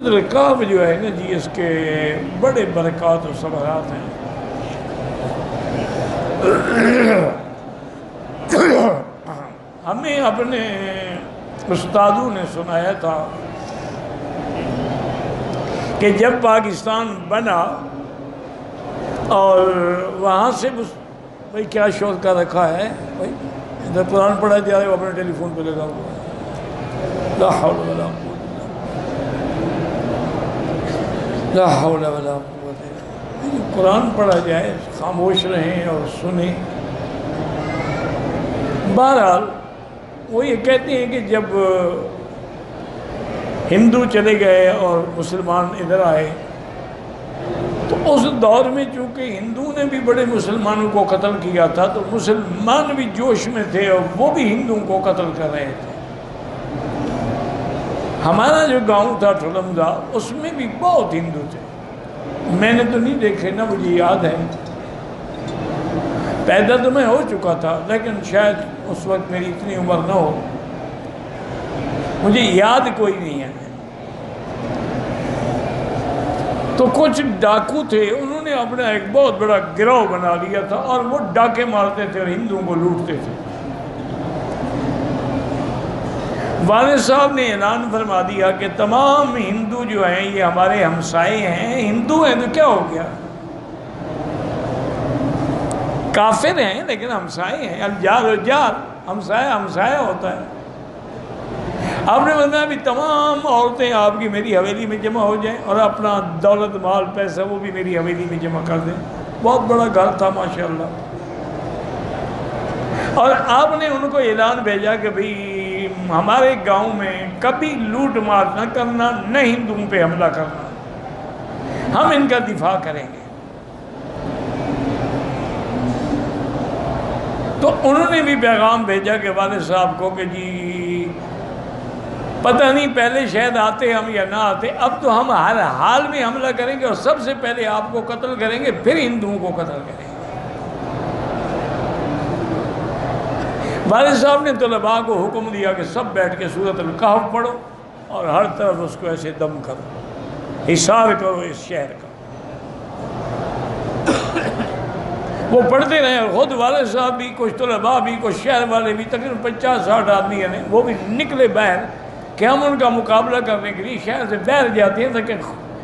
الکہف جو ہے نا جی، اس کے بڑے برکات و ثمرات ہیں۔ ہمیں اپنے استادوں نے سنایا تھا کہ جب پاکستان بنا اور وہاں سے بھائی کیا شور کا رکھا ہے، بھائی ادھر قرآن پڑھا جا رہا ہے، وہ اپنے ٹیلی فون پہ لگا ہوا ہے۔ لا حول ولا قوت لا حول ولا قوت۔ قرآن پڑھا جائے، خاموش رہیں اور سنیں۔ بہرحال وہ یہ کہتے ہیں کہ جب ہندو چلے گئے اور مسلمان ادھر آئے تو اس دور میں چونکہ ہندو نے بھی بڑے مسلمانوں کو قتل کیا تھا، تو مسلمان بھی جوش میں تھے اور وہ بھی ہندوؤں کو قتل کر رہے تھے۔ ہمارا جو گاؤں تھا ٹھلمزا، اس میں بھی بہت ہندو تھے۔ میں نے تو نہیں دیکھے نا، مجھے یاد ہے، پیدا تو میں ہو چکا تھا لیکن شاید اس وقت میری اتنی عمر نہ ہو، مجھے یاد کوئی نہیں ہے۔ تو کچھ ڈاکو تھے، انہوں نے اپنا ایک بہت بڑا گروہ بنا لیا تھا اور وہ ڈاکے مارتے تھے اور ہندوؤں کو لوٹتے تھے۔ والد صاحب نے اعلان فرما دیا کہ تمام ہندو جو ہیں یہ ہمارے ہمسائے ہیں۔ ہندو ہیں تو کیا ہو گیا، کافر ہیں لیکن ہمسائے ہیں۔ الجار الجار، ہمسایہ ہمسایہ ہوتا ہے۔ آپ نے بتایا بھی تمام عورتیں آپ کی میری حویلی میں جمع ہو جائیں اور اپنا دولت مال پیسہ وہ بھی میری حویلی میں جمع کر دیں۔ بہت بڑا گھر تھا ماشاءاللہ۔ اور آپ نے ان کو اعلان بھیجا کہ بھئی ہمارے گاؤں میں کبھی لوٹ مار نہ کرنا، نہ ہندوؤں پہ حملہ کرنا، ہم ان کا دفاع کریں گے۔ تو انہوں نے بھی پیغام بھیجا کہ والد صاحب کو کہ جی پتہ نہیں پہلے شاید آتے ہم یا نہ آتے، اب تو ہم ہر حال میں حملہ کریں گے اور سب سے پہلے آپ کو قتل کریں گے، پھر ہندوؤں کو قتل کریں گے۔ والد صاحب نے طلباء کو حکم دیا کہ سب بیٹھ کے سورۃ الکہف پڑھو اور ہر طرف اس کو ایسے دم کرو، حصار کرو اس شہر کا۔ وہ پڑھتے رہے اور خود والد صاحب بھی، کچھ طلباء بھی، کچھ شہر والے بھی، تقریباً 50-60 آدمی ہیں، وہ بھی نکلے باہر کہ ہم ان کا مقابلہ کرنے کے لیے شہر سے باہر جاتے ہیں تاکہ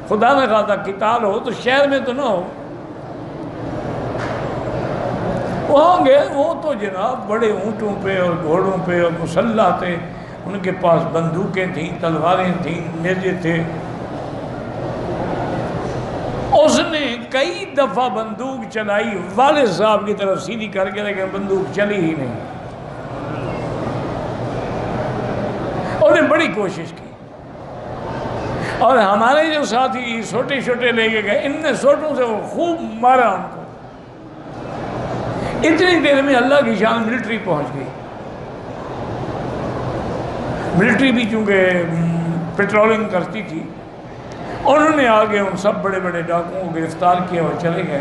خدا نہ خواستہ قتال ہو تو شہر میں تو نہ ہو۔ وہاں گئے، وہ تو جناب بڑے اونٹوں پہ اور گھوڑوں پہ اور مسلح تھے، ان کے پاس بندوقیں تھیں، تلواریں تھیں، نیزے تھے۔ اس نے کئی دفعہ بندوق چلائی والد صاحب کی طرف سیدھی کر کے، لیکن بندوق چلی ہی نہیں۔ انہوں نے بڑی کوشش کی اور ہمارے جو ساتھی سوٹے شوٹے لے کے گئے، ان نے سوٹوں سے وہ خوب مارا ان کو۔ اتنی دیر میں اللہ کی شان ملٹری پہنچ گئی۔ ملٹری بھی چونکہ پیٹرولنگ کرتی تھی، انہوں نے آگے ان سب بڑے بڑے ڈاکوؤں کو گرفتار کیا اور چلے گئے۔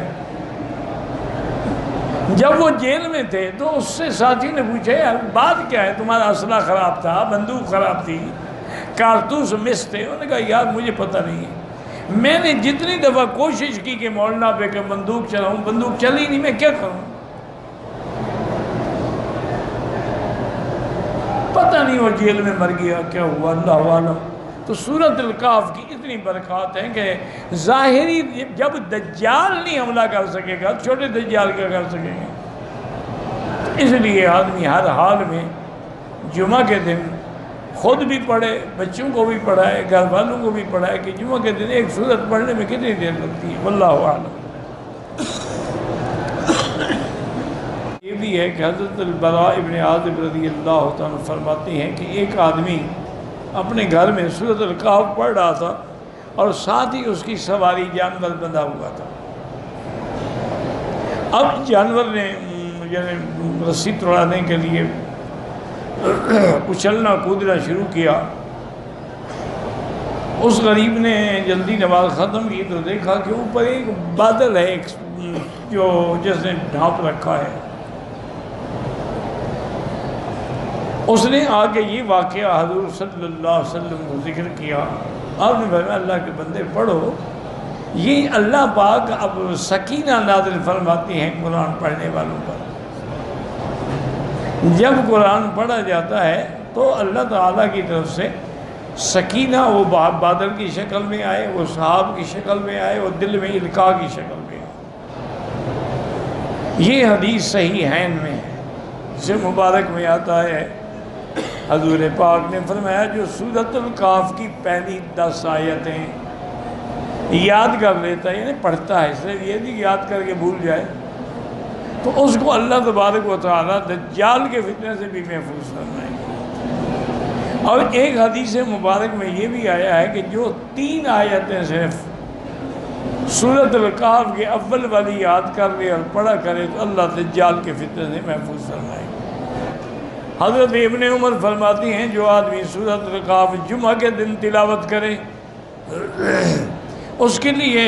جب وہ جیل میں تھے تو اس سے ساتھی نے پوچھا یار بات کیا ہے، تمہارا اسلحہ خراب تھا، بندوق خراب تھی، کارتوس مس تھے؟ انہوں نے کہا یار مجھے پتہ نہیں ہے، میں نے جتنی دفعہ کوشش کی کہ مولانا پہ کہ بندوق چلاؤں، بندوق چلی نہیں، میں کیا کروں؟ پتہ نہیں وہ جیل میں مر گیا، کیا ہوا، اللہ عالم۔ تو سورۃ الکہف کی اتنی برکات ہیں کہ ظاہری جب دجال نہیں حملہ کر سکے گا، چھوٹے دجال کیا کر سکیں گے؟ اس لیے آدمی ہر حال میں جمعہ کے دن خود بھی پڑھے، بچوں کو بھی پڑھائے، گھر والوں کو بھی پڑھائے کہ جمعہ کے دن ایک سورت پڑھنے میں کتنی دیر لگتی ہے، واللہ اعلم۔ یہ بھی ہے کہ حضرت البراء ابن عازب رضی اللہ تعالیٰ فرماتے ہیں کہ ایک آدمی اپنے گھر میں سورۃ الکہف پڑھ رہا تھا اور ساتھ ہی اس کی سواری جانور بندھا ہوا تھا۔ اب جانور نے یعنی رسی توڑانے کے لیے اچھلنا کودنا شروع کیا۔ اس غریب نے جلدی نماز ختم کی تو دیکھا کہ اوپر ایک بادل ہے جو جس نے ڈھانپ رکھا ہے۔ اس نے آگے یہ واقعہ حضور صلی اللہ علیہ وسلم کو ذکر کیا آپ نے فرمایا اللہ کے بندے پڑھو، یہ اللہ پاک اب سکینہ نازل فرماتی ہیں قرآن پڑھنے والوں پر۔ جب قرآن پڑھا جاتا ہے تو اللہ تعالیٰ کی طرف سے سکینہ وہ بادل کی شکل میں آئے، وہ سحاب کی شکل میں آئے، وہ دل میں القاء کی شکل میں آئے۔ یہ حدیث صحیحین میں ہے، اسے مبارک میں آتا ہے حضور پاک نے فرمایا جو سورۃ الکہف کی پہلی 10 آیتیں یاد کر لیتا ہے، یعنی پڑھتا ہے، صرف یہ نہیں یاد کر کے بھول جائے، تو اس کو اللہ تبارک و تعالیٰ دجال کے فتنے سے بھی محفوظ فرمائے گا۔ اور ایک حدیث مبارک میں یہ بھی آیا ہے کہ جو 3 آیتیں صرف سورۃ الکہف کے اول والی یاد کر لے اور پڑھا کرے تو اللہ دجال کے فتنے سے محفوظ فرمائے گا۔ حضرت ابن عمر فرماتی ہیں جو آدمی سورۃ الکہف جمعہ کے دن تلاوت کرے اس کے لیے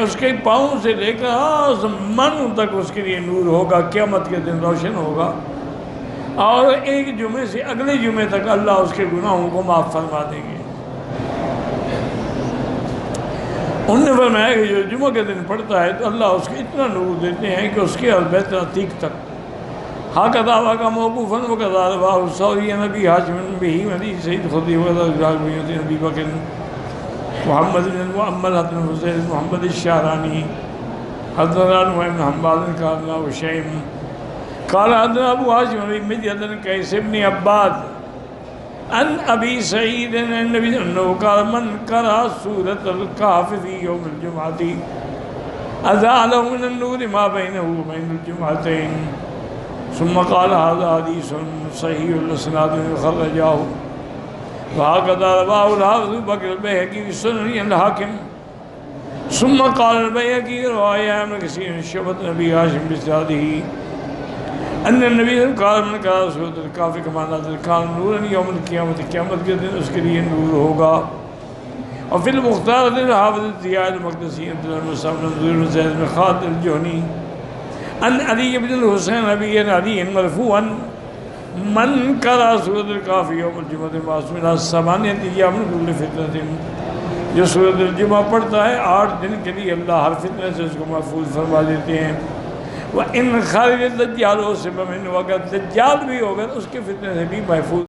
اس کے پاؤں سے لے کر آسمان تک اس کے لیے نور ہوگا، قیامت کے دن روشن ہوگا، اور ایک جمعے سے اگلے جمعے تک اللہ اس کے گناہوں کو معاف فرما دیں گے۔ انہوں نے فرمایا کہ جو جمعہ کے دن پڑھتا ہے تو اللہ اس کو اتنا نور دیتے ہیں کہ اس کے بیت عتیق تک حق دعویٰ کا موقوفاً وقضا رواہ الثوری نبی ہاشم بہی مدی سید خدی نبی بکر محمد بن محمد حضرت حسین محمد الشعرانی حضرت بن حنبال قال وشیم قال حضرت ابو ہاشم بن مجد قیس بن عباد ان ابی سعید النبی انه قال من قرأ سورۃ الکہف فی یوم الجمعۃ اضاء له من النور ما بینه وبین الجمعتین ثم قال هذا حدیث صحیح الاسناد خرجاه وهكذا رواه الحافظ بکر البیہقی فی سنن الحاکم ثم قال البیہقی رواية ابن کثیر شعبۃ نبی ہاشم بسناده ان النبی قال من قرأ سورۃ الکہف کما نزل کان نورا یوم القیامت، قیامت کے دن اس کے لیے نور ہوگا۔ اور فی المختار الحافظ ضیاء المقدسی عبد المصعب بن زید بن خالد الجہنی ان علی بن الحسین ابی علی مرفوعا من قرأ سورۃ الکہف یوم الجمعۃ معصوم ثمانیۃ ایام من کل فتنۃ، جو سورۃ الجمعہ پڑھتا ہے 8 دن کے لیے اللہ ہر فتنے سے اس کو محفوظ فرما دیتے ہیں۔ وَإِنْ خَرَجَ الدَّجَّالُ سِبَ مِنْهُ، اگر دجال بھی ہوگا تو اس کے فتنے سے بھی محفوظ